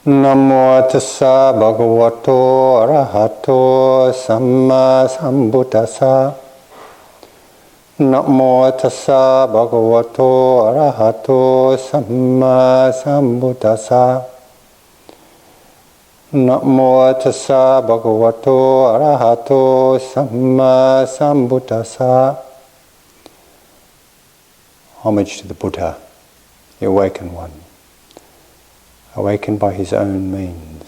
Namo tassa bhagavato arahato samma sambuddhassa. Namo tassa bhagavato arahato samma sambuddhassa. Namo tassa bhagavato arahato samma sambuddhassa. Homage to the Buddha, the awakened one, awakened by his own means.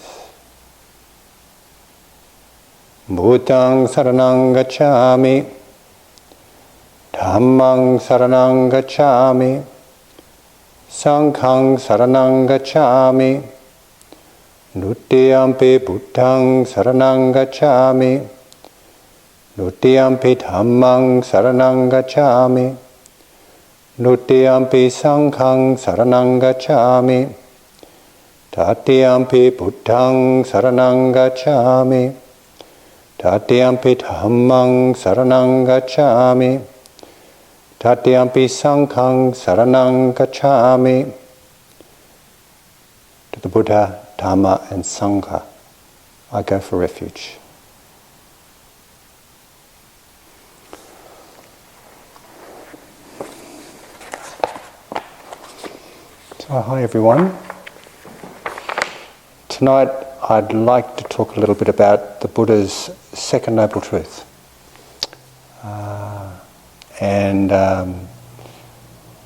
Bhutang saranang gacchami, Dhammang saranang gacchami, Sanghang saranang gacchami, Nutiyampi Buddhang saranang gacchami, Nutiyampi Dhammang saranang gacchami, Nutiyampi Sanghang saranang gacchami, Tatiyampi Buddhang saranang gacchami, Tatiyampi Dhammang saranang gacchami, Tatiyampi Sanghang saranang gacchami. To the Buddha, Dharma and Sangha, I go for refuge. So, hi everyone. Tonight I'd like to talk a little bit about the Buddha's second noble truth,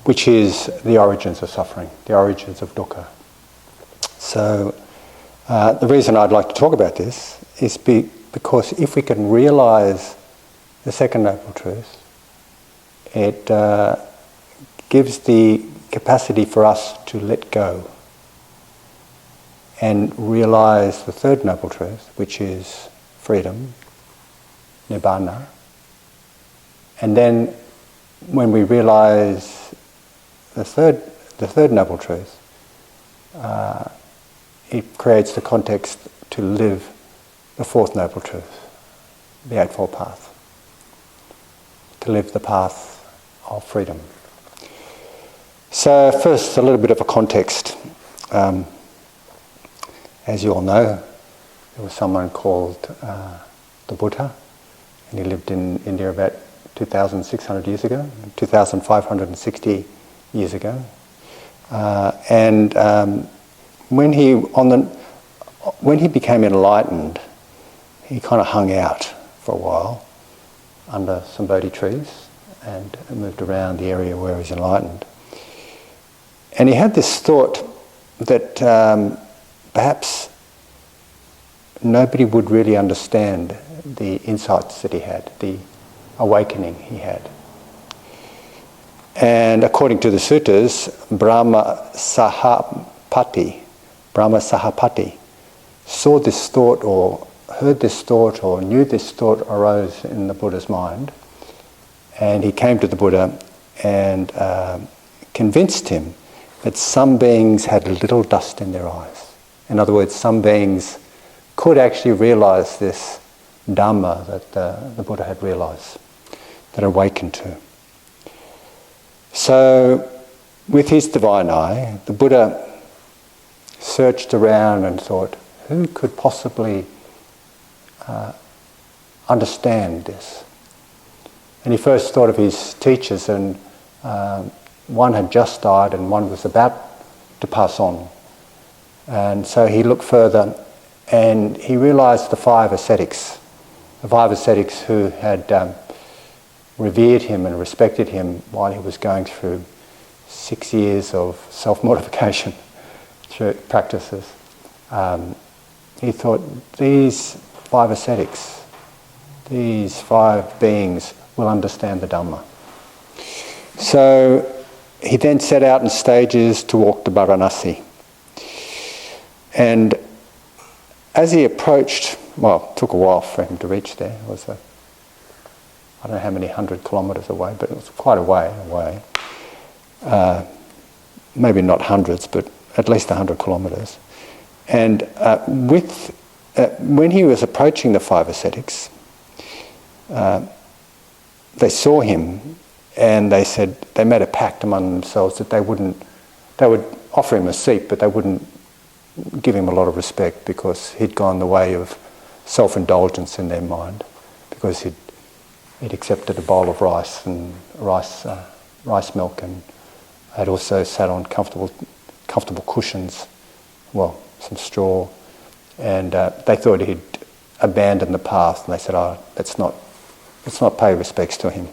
which is the origins of suffering, the origins of dukkha. So the reason I'd like to talk about this is because if we can realize the second noble truth, it gives the capacity for us to let go and realize the third noble truth, which is freedom, nibbana. And then when we realize the third noble truth, it creates the context to live the fourth noble truth, the Eightfold Path, to live the path of freedom. So first, a little bit of a context. As you all know, there was someone called the Buddha, and he lived in India about 2,600 years ago, 2,560 years ago. When he became enlightened, he kind of hung out for a while under some Bodhi trees and moved around the area where he was enlightened. And he had this thought that perhaps nobody would really understand the insights that he had, the awakening he had. And according to the suttas, Brahma Sahapati saw this thought or heard this thought or knew this thought arose in the Buddha's mind, and he came to the Buddha and convinced him that some beings had little dust in their eyes. In other words, some beings could actually realize this Dharma that the Buddha had realized, that awakened to. So, with his divine eye, the Buddha searched around and thought, who could possibly understand this? And he first thought of his teachers, and one had just died and one was about to pass on. And so he looked further and he realized the five ascetics who had revered him and respected him while he was going through 6 years of self-mortification through practices. He thought, these five ascetics, these five beings will understand the Dhamma. So he then set out in stages to walk to Varanasi. And as he approached, well, it took a while for him to reach there. It was I don't know how many 100 kilometres away, but it was quite a way away. Maybe not hundreds, but at least 100 kilometres. And when he was approaching the five ascetics, they saw him and they made a pact among themselves that they would offer him a seat, but they wouldn't give him a lot of respect because he'd gone the way of self-indulgence in their mind, because he'd accepted a bowl of rice and rice milk, and had also sat on comfortable cushions, well, some straw, and they thought he'd abandoned the path, and they said, "Oh, let's not pay respects to him."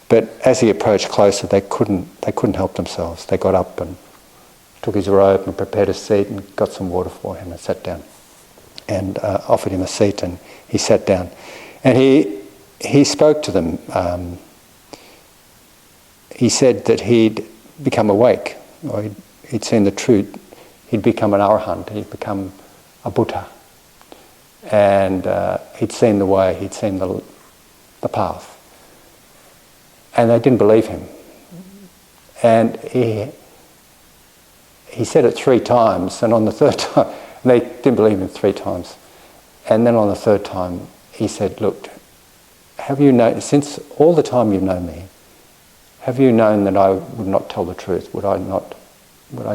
But as he approached closer, they couldn't help themselves. They got up and took his robe and prepared a seat and got some water for him and sat down, and offered him a seat, and he sat down. And he spoke to them. He said that he'd become awake, or he'd seen the truth. He'd become an arahant, he'd become a Buddha. And he'd seen the way, he'd seen the path. And they didn't believe him. And he said it 3 times, and on the 3rd time, they didn't believe him 3 times. And then on the 3rd time, he said, "Look, have you known, since all the time you've known me, have you known that I would not tell the truth? Would I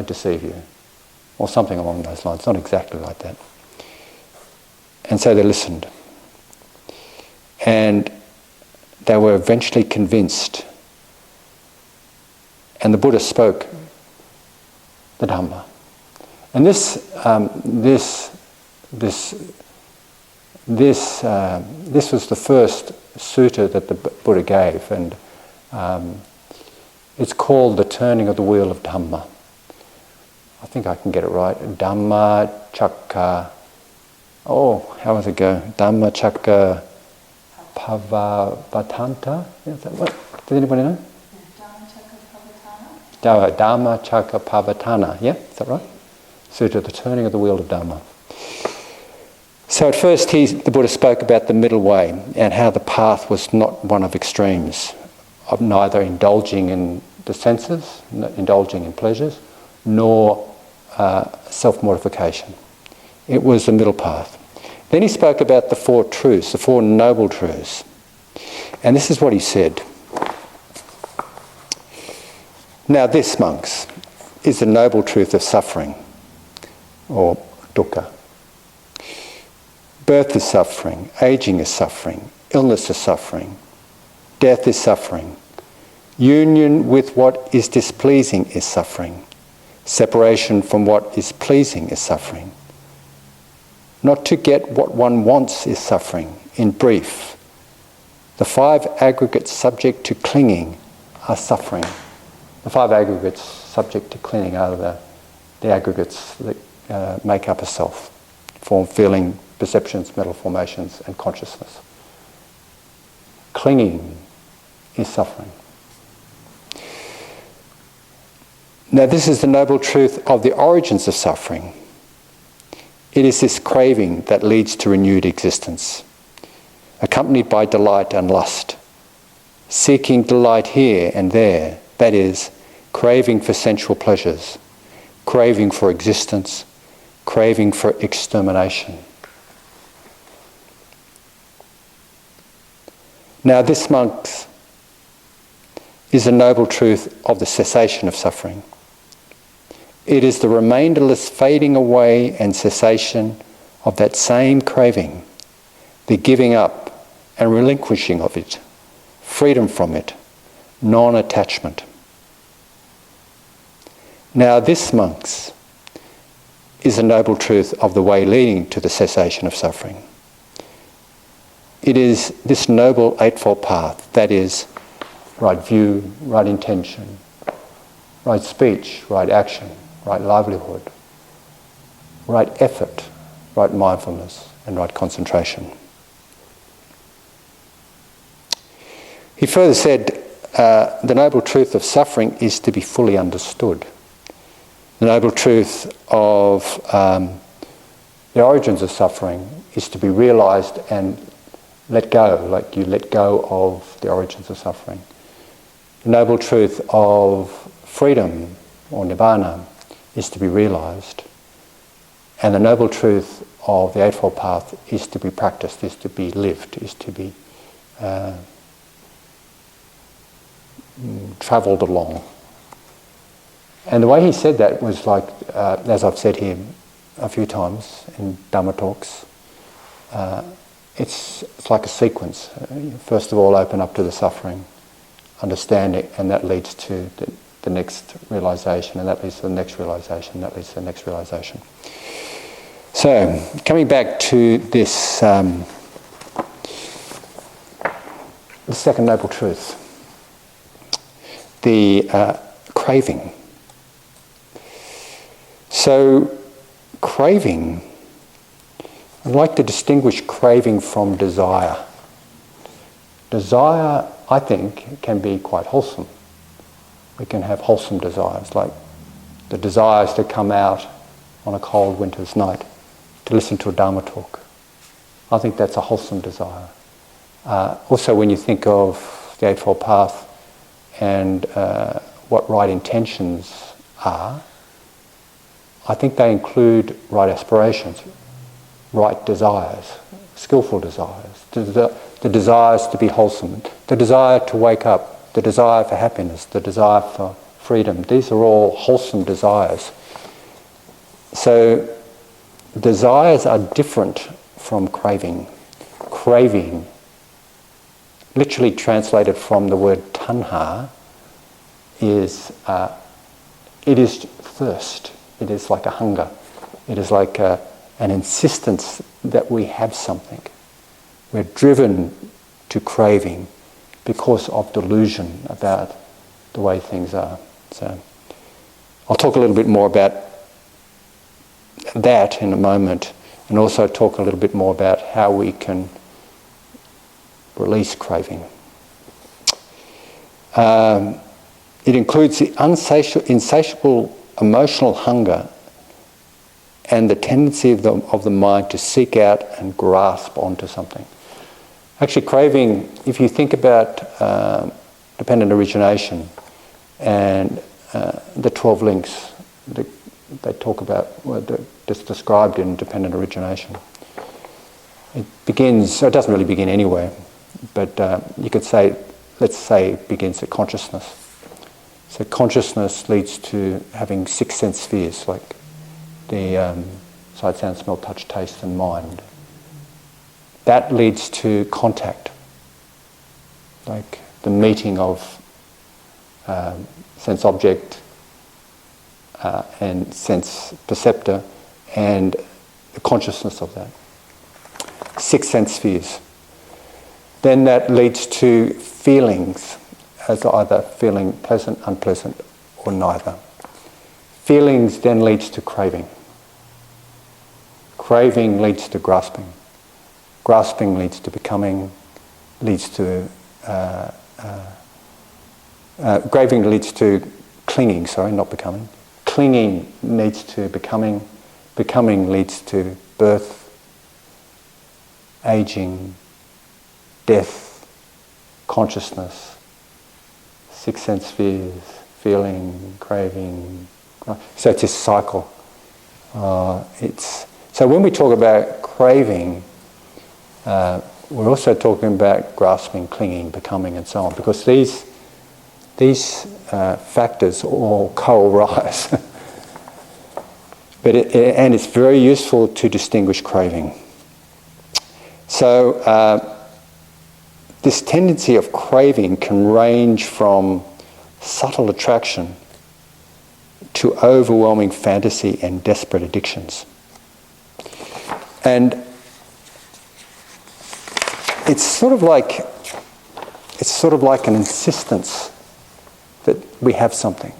deceive you?" Or something along those lines, not exactly like that. And so they listened. And they were eventually convinced. And the Buddha spoke the Dharma. And this was the first sutta that the Buddha gave, and it's called the turning of the wheel of Dharma. I think I can get it right. Dhamma Chakka. Oh, how does it go? Dhamma Chakka Pavattanta. Is that what? Does anybody know? Dhamma Chakka Pavattana. Yeah, is that right? Sutta, the turning of the wheel of Dhamma. So at first the Buddha spoke about the middle way and how the path was not one of extremes, of neither indulging in the senses, indulging in pleasures, nor self-mortification. It was the middle path. Then he spoke about the 4 truths, the 4 noble truths. And this is what he said. "Now this, monks, is the noble truth of suffering," or dukkha. "Birth is suffering, aging is suffering, illness is suffering, death is suffering, union with what is displeasing is suffering, separation from what is pleasing is suffering. Not to get what one wants is suffering. In brief, the 5 aggregates subject to clinging are suffering." The 5 aggregates subject to clinging are the aggregates that make up a self: form, feeling, perceptions, mental formations, and consciousness. Clinging is suffering. Now this is the noble truth of the origins of suffering. It is this craving that leads to renewed existence, accompanied by delight and lust, seeking delight here and there, that is, craving for sensual pleasures, craving for existence, craving for extermination. Now this, monks, is the noble truth of the cessation of suffering. It is the remainderless fading away and cessation of that same craving, the giving up and relinquishing of it, freedom from it, non-attachment. Now this, monks, is the noble truth of the way leading to the cessation of suffering. It is this noble eightfold path, that is, right view, right intention, right speech, right action, right livelihood, right effort, right mindfulness, and right concentration. He further said, the noble truth of suffering is to be fully understood. The noble truth of the origins of suffering is to be realised and let go, like you let go of the origins of suffering. The noble truth of freedom, or nibbana, is to be realised. And the noble truth of the Eightfold Path is to be practiced, is to be lived, is to be travelled along. And the way he said that was like, as I've said here a few times in Dharma talks. It's like a sequence. First of all, open up to the suffering, understand it, and that leads to the next realization, and that leads to the next realization, that leads to the next realization. So, coming back to this, the second noble truth, the craving. So, craving, I'd like to distinguish craving from desire. Desire, I think, can be quite wholesome. We can have wholesome desires, like the desires to come out on a cold winter's night to listen to a Dharma talk. I think that's a wholesome desire. Also, when you think of the Eightfold Path and what right intentions are, I think they include right aspirations, right desires, skillful desires, the desires to be wholesome, the desire to wake up, the desire for happiness, the desire for freedom. These are all wholesome desires. So desires are different from craving. Craving, literally translated from the word tanha, is it is thirst. It is like a hunger. It is like an insistence that we have something. We're driven to craving because of delusion about the way things are. So I'll talk a little bit more about that in a moment, and also talk a little bit more about how we can release craving. It includes the insatiable emotional hunger and the tendency of the mind to seek out and grasp onto something. Actually, craving, if you think about dependent origination and the 12 links that they talk about, that's described in dependent origination, it begins, so it doesn't really begin anywhere, but you could say, let's say it begins at consciousness. So consciousness leads to having 6 sense spheres, like the sight, sound, smell, touch, taste, and mind. That leads to contact, like the meeting of sense object and sense perceptor and the consciousness of that. 6 sense spheres. Then that leads to feelings, as either feeling pleasant, unpleasant, or neither. Feelings then leads to craving. Craving leads to grasping. Grasping leads to becoming, leads to craving leads to clinging, not becoming. Clinging leads to becoming. Becoming leads to birth, aging, death, consciousness, 6 sense spheres, feeling, craving. So it's this cycle. So when we talk about craving, we're also talking about grasping, clinging, becoming, and so on, because these factors all co-arise. And it's very useful to distinguish craving. So this tendency of craving can range from subtle attraction to overwhelming fantasy and desperate addictions. And it's sort of like an insistence that we have something.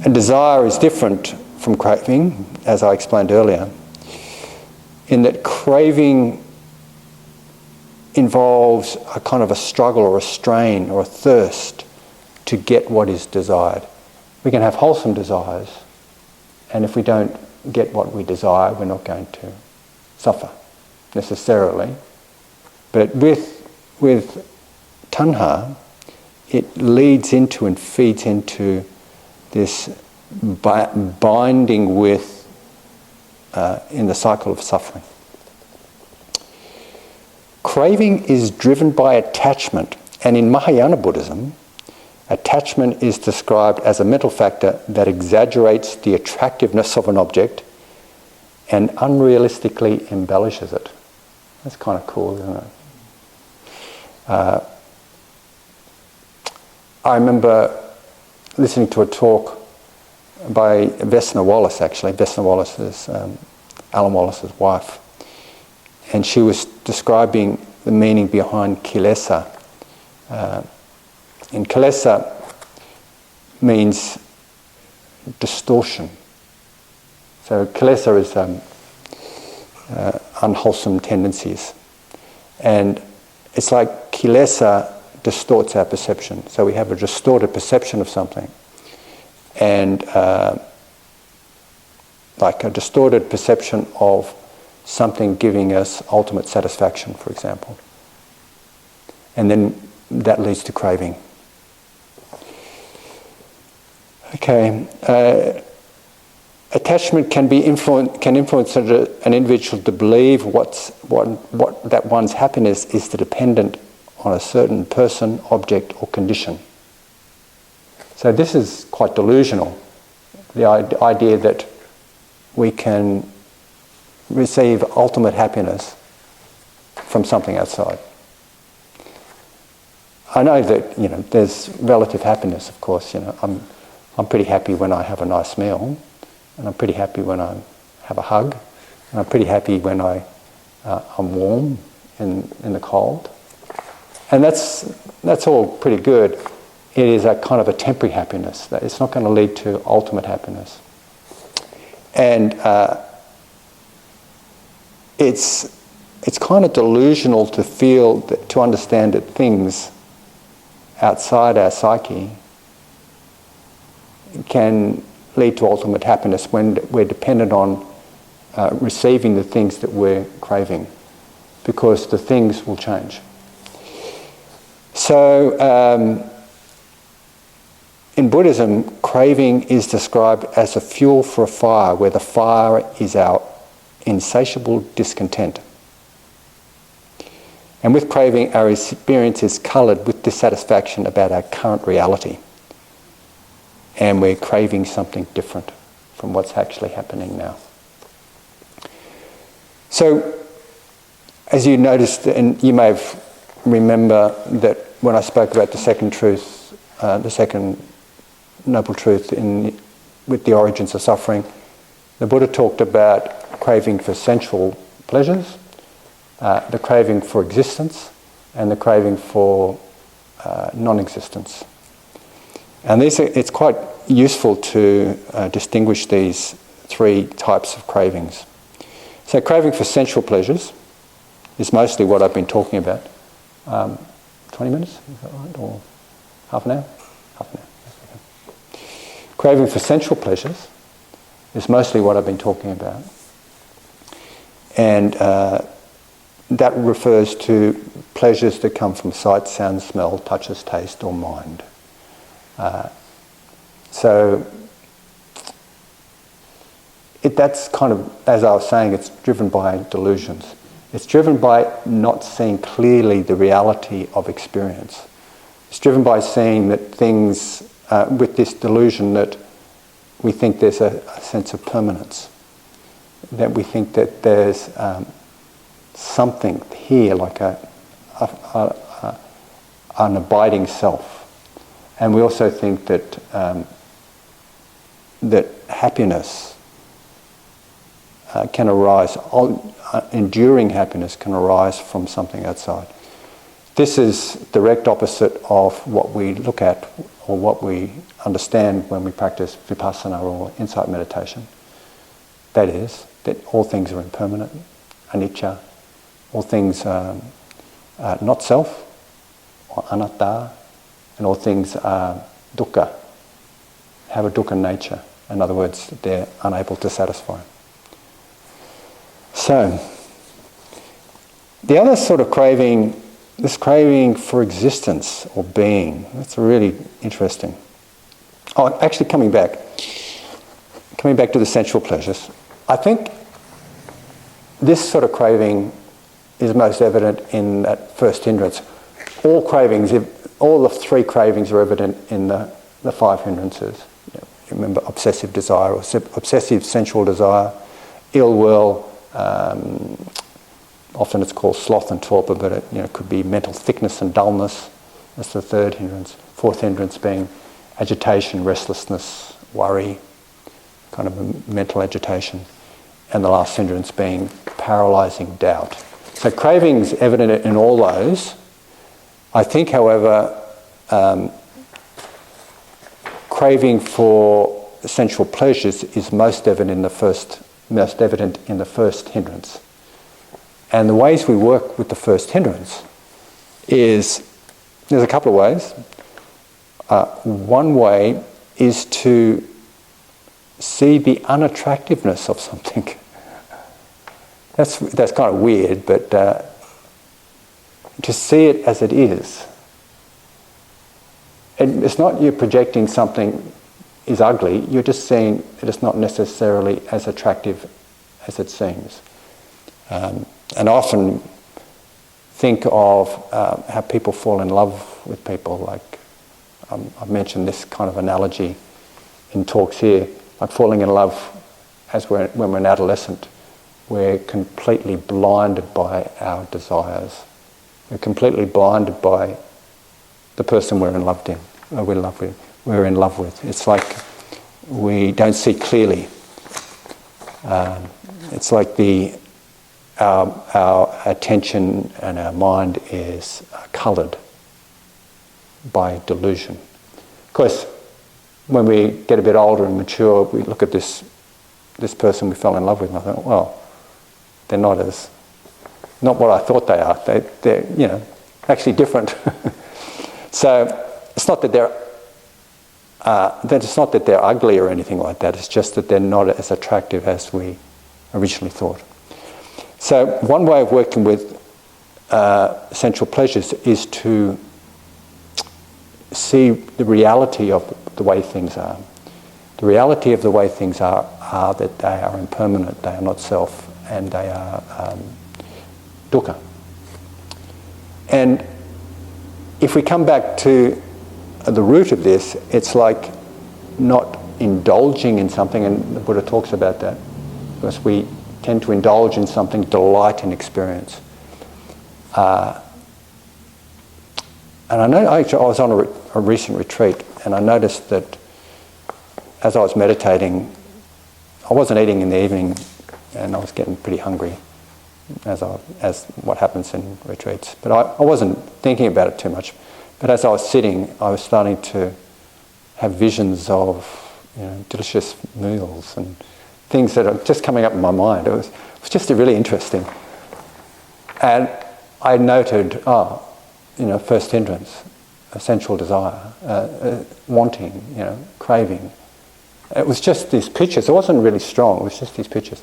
And desire is different from craving, as I explained earlier, in that craving involves a kind of a struggle or a strain or a thirst to get what is desired. We can have wholesome desires, and if we don't get what we desire, we're not going to suffer necessarily. But with tanha, it leads into and feeds into this binding with in the cycle of suffering. Craving is driven by attachment, and in Mahayana Buddhism, Attachment is described as a mental factor that exaggerates the attractiveness of an object and unrealistically embellishes it. That's kind of cool, isn't it? I remember listening to a talk by Vesna Wallace, actually. Vesna Wallace is Alan Wallace's wife. And she was describing the meaning behind kilesa. And kilesa means distortion. So kilesa is unwholesome tendencies. And it's like kilesa distorts our perception. So we have a distorted perception of something. And like a distorted perception of something giving us ultimate satisfaction, for example. And then that leads to craving. Okay. Attachment can influence an individual to believe that one's happiness is dependent on a certain person, object, or condition. So this is quite delusional. The idea that we can receive ultimate happiness from something outside. I know that there's relative happiness, of course. I'm pretty happy when I have a nice meal, and I'm pretty happy when I have a hug, and I'm pretty happy when I'm warm in the cold, and that's all pretty good. It is a kind of a temporary happiness. That it's not going to lead to ultimate happiness, and it's kind of delusional to understand that things outside our psyche can lead to ultimate happiness when we're dependent on receiving the things that we're craving, because the things will change. So in Buddhism, craving is described as a fuel for a fire, where the fire is our insatiable discontent. And with craving, our experience is coloured with dissatisfaction about our current reality. And we're craving something different from what's actually happening now. So, as you noticed, and you may remember that when I spoke about the second truth, the second noble truth with the origins of suffering, the Buddha talked about craving for sensual pleasures, the craving for existence, and the craving for non-existence. And it's quite useful to distinguish these three types of cravings. So craving for sensual pleasures is mostly what I've been talking about. 20 minutes, is that right? Or half an hour? Half an hour. Craving for sensual pleasures is mostly what I've been talking about. And that refers to pleasures that come from sight, sound, smell, touches, taste, or mind. So that's kind of, as I was saying, it's driven by delusions. It's driven by not seeing clearly the reality of experience. It's driven by seeing that things, with this delusion that we think there's a sense of permanence, that we think that there's something here like an abiding self. And we also think that that happiness can arise, enduring happiness can arise from something outside. This is direct opposite of what we look at or what we understand when we practice vipassana or insight meditation. That is, that all things are impermanent, anicca, all things are not self, or anatta, and all things are dukkha, have a dukkha nature. In other words, they're unable to satisfy. So, the other sort of craving, this craving for existence or being, that's really interesting. Oh, actually coming back to the sensual pleasures, I think this sort of craving is most evident in that first hindrance. All all the three cravings are evident in the five hindrances. Remember, obsessive desire, or obsessive sensual desire, ill will, often it's called sloth and torpor, but it could be mental thickness and dullness. That's the third hindrance. Fourth hindrance being agitation, restlessness, worry, kind of a mental agitation. And the last hindrance being paralyzing doubt. So craving's evident in all those. I think, however, craving for sensual pleasures is most evident in the first hindrance. And the ways we work with the first hindrance is, there's a couple of ways. One way is to see the unattractiveness of something. That's kind of weird, but to see it as it is. And it's not you projecting something is ugly, you're just seeing that it's not necessarily as attractive as it seems. And I often think of how people fall in love with people. Like I've mentioned this kind of analogy in talks here, like falling in love when we're an adolescent. We're completely blinded by our desires. We're completely blinded by the person we're in love with. It's like we don't see clearly. It's like our attention and our mind is coloured by delusion. Of course, when we get a bit older and mature, we look at this person we fell in love with, and I think, well, they're not what I thought they are. They're actually different. So it's not that they're ugly or anything like that. It's just that they're not as attractive as we originally thought. So one way of working with sensual pleasures is to see the reality of the way things are. The reality of the way things are that they are impermanent, they are not self, and they are dukkha. And if we come back to the root of this, it's like not indulging in something, and the Buddha talks about that, because we tend to indulge in something, delight in experience. And I was on a recent retreat, and I noticed that as I was meditating, I wasn't eating in the evening, and I was getting pretty hungry, as what happens in retreats. But I wasn't thinking about it too much. But as I was sitting, I was starting to have visions of delicious meals and things that are just coming up in my mind. It was just really interesting. And I noted, first hindrance, sensual desire, wanting, craving. It was just these pictures. It wasn't really strong. It was just these pictures.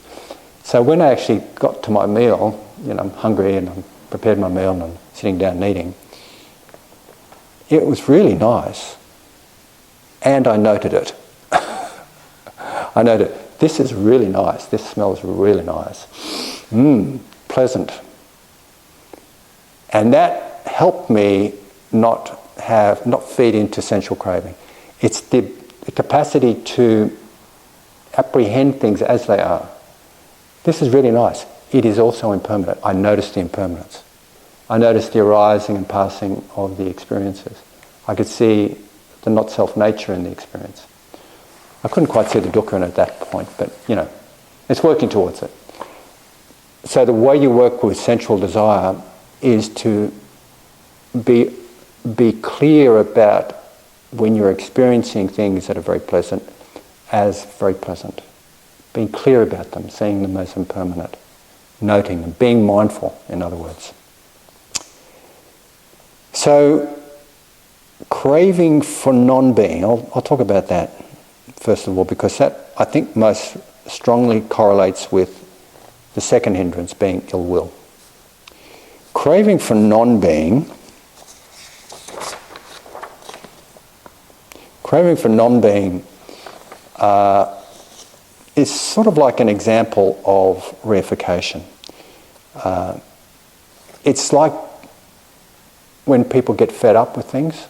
So when I actually got to my meal, I'm hungry and I'm prepared my meal and I'm sitting down and eating, it was really nice. And I noted it. I noted, this is really nice. This smells really nice. Pleasant. And that helped me not feed into sensual craving. It's the capacity to apprehend things as they are. This is really nice. It is also impermanent. I noticed the impermanence. I noticed the arising and passing of the experiences. I could see the not-self nature in the experience. I couldn't quite see the dukkha in it at that point, but it's working towards it. So the way you work with sensual desire is to be clear about when you're experiencing things that are very pleasant as very pleasant. Being clear about them, seeing them as impermanent, noting them, being mindful, in other words. So, craving for non-being, I'll talk about that first of all, because that, I think, most strongly correlates with the second hindrance, being ill will. Craving for non-being is sort of like an example of reification. It's like when people get fed up with things,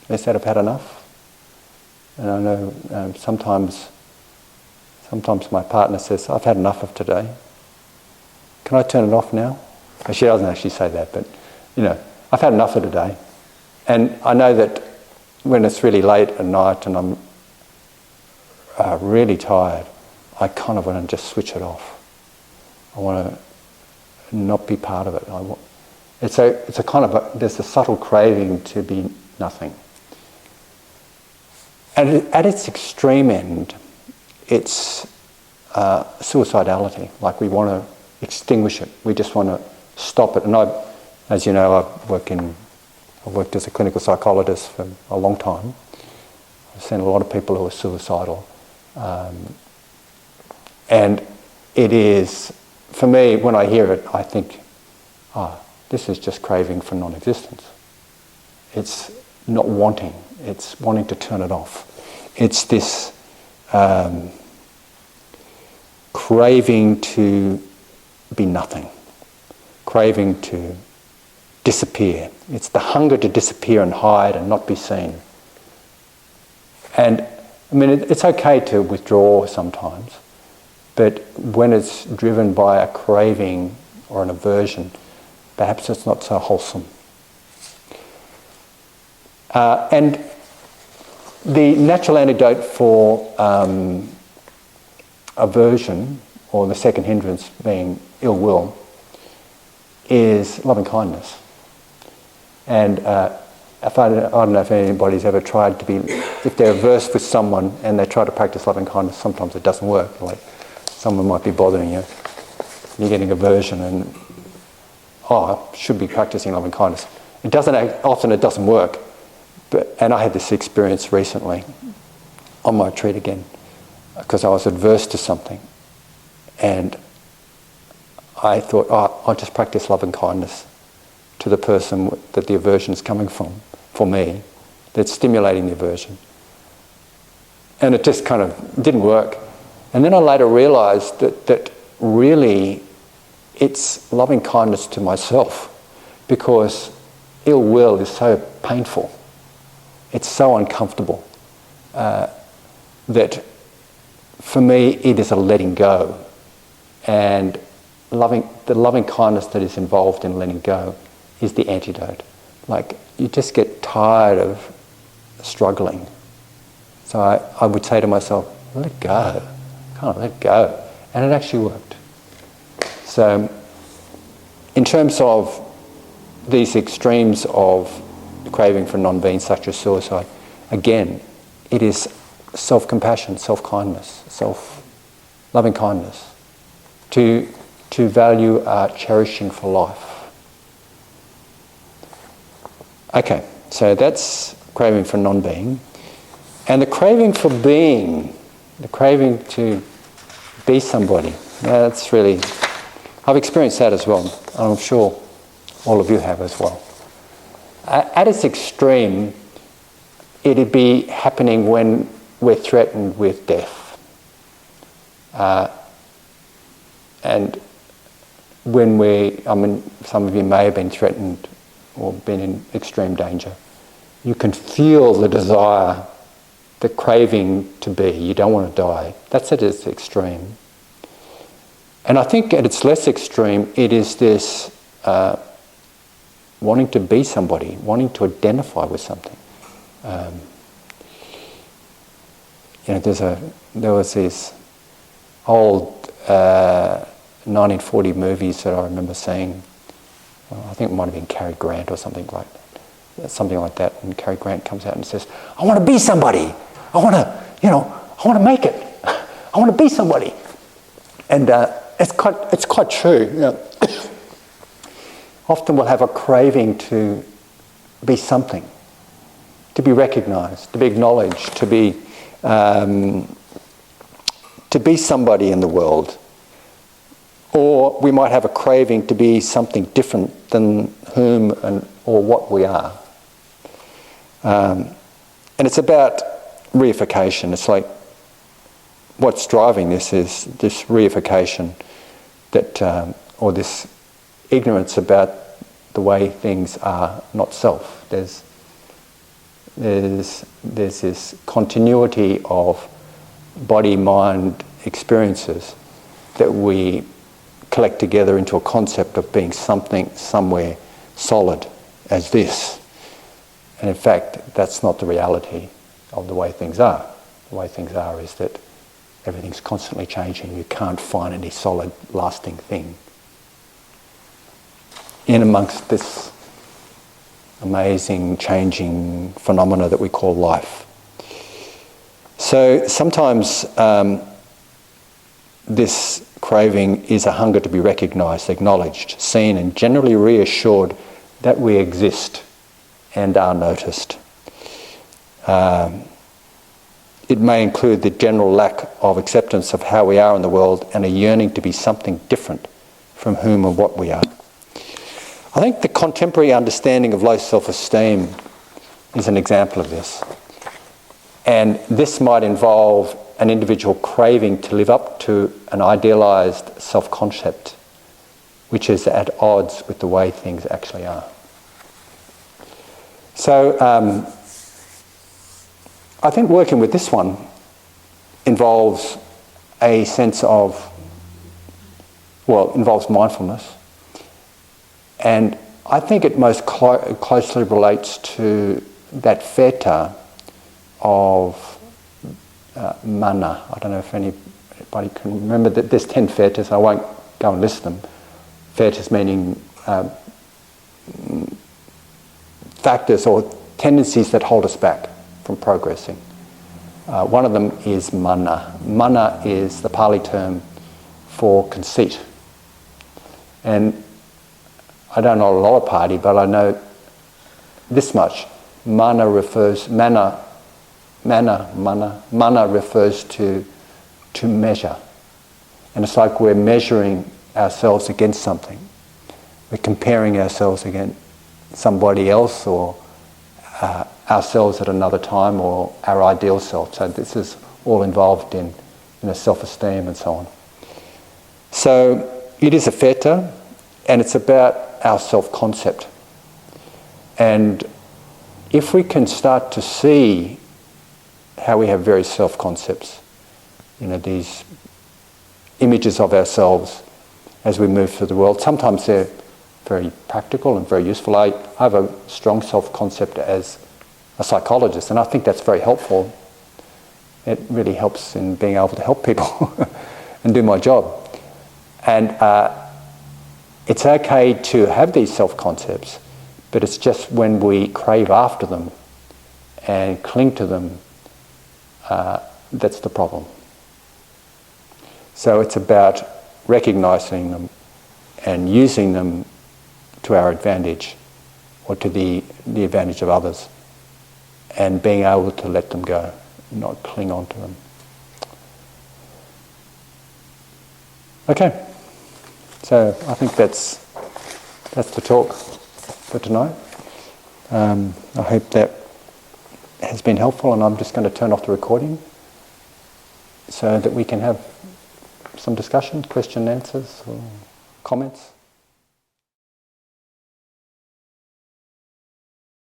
they said, I've had enough. And I know sometimes my partner says, I've had enough of today. Can I turn it off now? And she doesn't actually say that, but, I've had enough of today. And I know that when it's really late at night and I'm really tired, I kind of want to just switch it off. I want to not be part of it. It's a kind of there's a subtle craving to be nothing. And at its extreme end, it's suicidality. Like we want to extinguish it. We just want to stop it. And as you know, I've worked as a clinical psychologist for a long time. I've seen a lot of people who are suicidal. And it is, for me, when I hear it, I think, this is just craving for non-existence. It's not wanting, it's wanting to turn it off. It's this craving to be nothing, craving to disappear. It's the hunger to disappear and hide and not be seen. And I mean, it's okay to withdraw sometimes, but when it's driven by a craving or an aversion, perhaps it's not so wholesome. And the natural antidote for aversion, or the second hindrance being ill will, is loving kindness. And I don't know if anybody's ever tried to be, if they're averse with someone and they try to practice loving kindness, sometimes it doesn't work. Like someone might be bothering you, you're getting aversion, and I should be practicing loving kindness. Often it doesn't work. And I had this experience recently on my retreat again, because I was adverse to something. And I thought, I'll just practice loving kindness to the person that the aversion is coming from, for me, that's stimulating the aversion. And it just kind of didn't work. And then I later realised that really it's loving kindness to myself, because ill will is so painful. It's so uncomfortable that for me it is a letting go. And the loving kindness that is involved in letting go is the antidote. Like, you just get tired of struggling. So I would say to myself, let go, kind of let go. And it actually worked. So in terms of these extremes of craving for non-being, such as suicide, again, it is self-compassion, self-kindness, loving kindness, to value cherishing for life. Okay, so that's craving for non-being. And the craving for being, the craving to be somebody, that's really, I've experienced that as well, and I'm sure all of you have as well. At its extreme, it'd be happening when we're threatened with death. And when some of you may have been threatened or been in extreme danger. You can feel the desire, the craving to be. You don't want to die. That's at its extreme. And I think at its less extreme, it is this wanting to be somebody, wanting to identify with something. There was these old 1940 movies that I remember seeing. I think it might have been Cary Grant or something like that. And Cary Grant comes out and says, "I want to be somebody. I want to make it. I want to be somebody." And it's quite true. Often we'll have a craving to be something, to be recognised, to be acknowledged, to be somebody in the world. Or we might have a craving to be something different than whom or what we are. And it's about reification. It's like what's driving this is this reification that, or this ignorance about the way things are not self. There's this continuity of body-mind experiences that we collect together into a concept of being something somewhere solid as this. And in fact, that's not the reality of the way things are. The way things are is that everything's constantly changing. You can't find any solid, lasting thing in amongst this amazing, changing phenomena that we call life. So sometimes this craving is a hunger to be recognised, acknowledged, seen, and generally reassured that we exist and are noticed. It may include the general lack of acceptance of how we are in the world and a yearning to be something different from whom and what we are. I think the contemporary understanding of low self-esteem is an example of this. And this might involve an individual craving to live up to an idealised self-concept, which is at odds with the way things actually are. So I think working with this one involves a sense of, involves mindfulness. And I think it most closely relates to that theta of mana. I don't know if anybody can remember that there's 10 thetas. I won't go and list them. Thetas meaning factors or tendencies that hold us back from progressing. One of them is mana. Mana is the Pali term for conceit. And I don't know a lot of Pali, but I know this much. Mana refers to measure. And it's like we're measuring ourselves against something. We're comparing ourselves against somebody else or ourselves at another time or our ideal self. So this is all involved in self-esteem and so on. So it is a theta, and it's about our self-concept. And if we can start to see how we have various self-concepts, these images of ourselves as we move through the world, sometimes they're very practical and very useful. I have a strong self-concept as a psychologist, and I think that's very helpful. It really helps in being able to help people and do my job. And it's okay to have these self-concepts, but it's just when we crave after them and cling to them, that's the problem. So it's about recognising them and using them to our advantage or to the advantage of others, and being able to let them go, not cling on to them. Okay, so I think that's the talk for tonight. I hope that has been helpful, and I'm just going to turn off the recording so that we can have some discussion, question and answers, or comments.